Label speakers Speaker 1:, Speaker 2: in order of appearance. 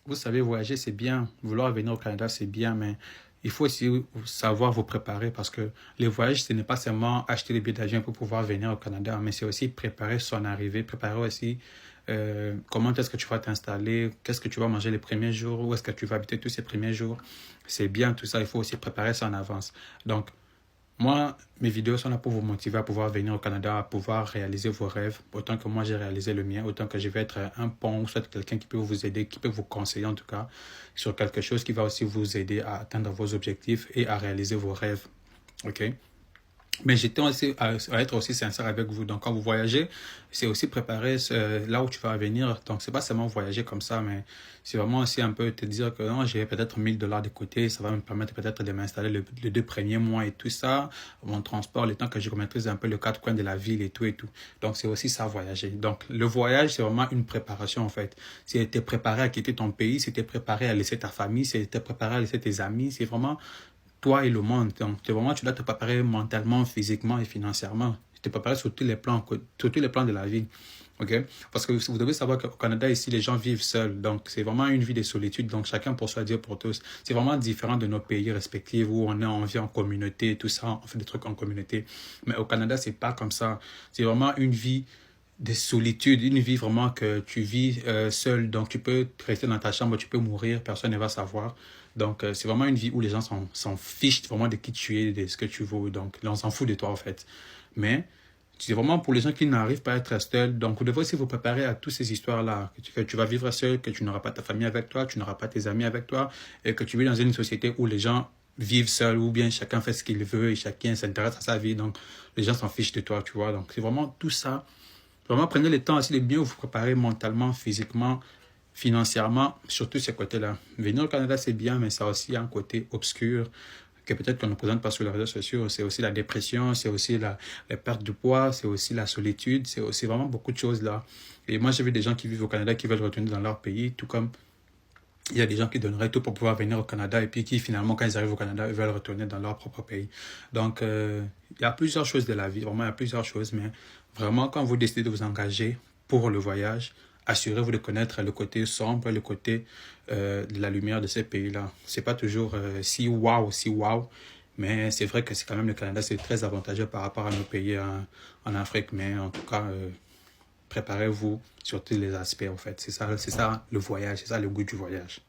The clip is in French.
Speaker 1: vous savez, voyager, c'est bien. Vouloir venir au Canada, c'est bien, mais il faut aussi savoir vous préparer parce que les voyages, ce n'est pas seulement acheter les billets d'avion pour pouvoir venir au Canada, mais c'est aussi préparer son arrivée, préparer aussi comment est-ce que tu vas t'installer, qu'est-ce que tu vas manger les premiers jours, où est-ce que tu vas habiter tous ces premiers jours. C'est bien tout ça, il faut aussi préparer ça en avance. Donc, moi, mes vidéos sont là pour vous motiver à pouvoir venir au Canada, à pouvoir réaliser vos rêves. Autant que moi, j'ai réalisé le mien, autant que je vais être un pont, ou soit quelqu'un qui peut vous aider, qui peut vous conseiller en tout cas, sur quelque chose qui va aussi vous aider à atteindre vos objectifs et à réaliser vos rêves. OK? Mais j'étais aussi à être aussi sincère avec vous. Donc, quand vous voyagez, c'est aussi préparer là où tu vas venir. Donc, c'est pas seulement voyager comme ça, mais c'est vraiment aussi un peu te dire que non, j'ai peut-être 1000 $ de côté. Ça va me permettre peut-être de m'installer les 2 premiers mois et tout ça. Mon transport, le temps que je maîtrise un peu le quatre coins de la ville et tout et tout. Donc, c'est aussi ça, voyager. Donc, le voyage, c'est vraiment une préparation, en fait. Si tu es préparé à quitter ton pays, si tu es préparé à laisser ta famille, si tu es préparé à laisser tes amis, c'est vraiment toi et le monde. Donc, c'est vraiment, tu dois te préparer mentalement, physiquement et financièrement. Tu te préparer sur tous les plans, sur tous les plans de la vie. OK? Parce que vous devez savoir qu'au Canada, ici, les gens vivent seuls. Donc, c'est vraiment une vie de solitude. Donc, chacun pour soi, Dieu pour tous. C'est vraiment différent de nos pays respectifs où on vit en communauté, tout ça, on fait des trucs en communauté. Mais au Canada, c'est pas comme ça. C'est vraiment une vie de solitude, une vie vraiment que tu vis seul. Donc, tu peux rester dans ta chambre, tu peux mourir, personne ne va savoir. Donc, c'est vraiment une vie où les gens s'en fichent vraiment de qui tu es, de ce que tu vaux. Donc, on s'en fout de toi, en fait. Mais c'est vraiment pour les gens qui n'arrivent pas à être seuls. Donc, vous devez aussi vous préparer à toutes ces histoires-là. Que tu vas vivre seul, que tu n'auras pas ta famille avec toi, tu n'auras pas tes amis avec toi, et que tu vis dans une société où les gens vivent seuls, ou bien chacun fait ce qu'il veut et chacun s'intéresse à sa vie. Donc, les gens s'en fichent de toi, tu vois. Donc, c'est vraiment tout ça. Vraiment, prenez le temps aussi de bien vous préparer mentalement, physiquement, financièrement, sur tous ces côtés-là. Venir au Canada, c'est bien, mais ça a aussi un côté obscur que peut-être qu'on ne présente pas sur les réseaux sociaux. C'est aussi la dépression, c'est aussi la perte de poids, c'est aussi la solitude, c'est aussi vraiment beaucoup de choses là. Et moi, j'ai vu des gens qui vivent au Canada qui veulent retourner dans leur pays, tout comme il y a des gens qui donneraient tout pour pouvoir venir au Canada et puis qui finalement, quand ils arrivent au Canada, ils veulent retourner dans leur propre pays. Donc, il y a plusieurs choses de la vie, vraiment, il y a plusieurs choses, mais vraiment, quand vous décidez de vous engager pour le voyage, assurez-vous de connaître le côté sombre, le côté de la lumière de ces pays-là. C'est pas toujours si waouh, mais c'est vrai que c'est quand même le Canada, c'est très avantageux par rapport à nos pays en Afrique, mais en tout cas, préparez-vous sur tous les aspects, en fait. C'est ça le voyage, c'est ça le goût du voyage.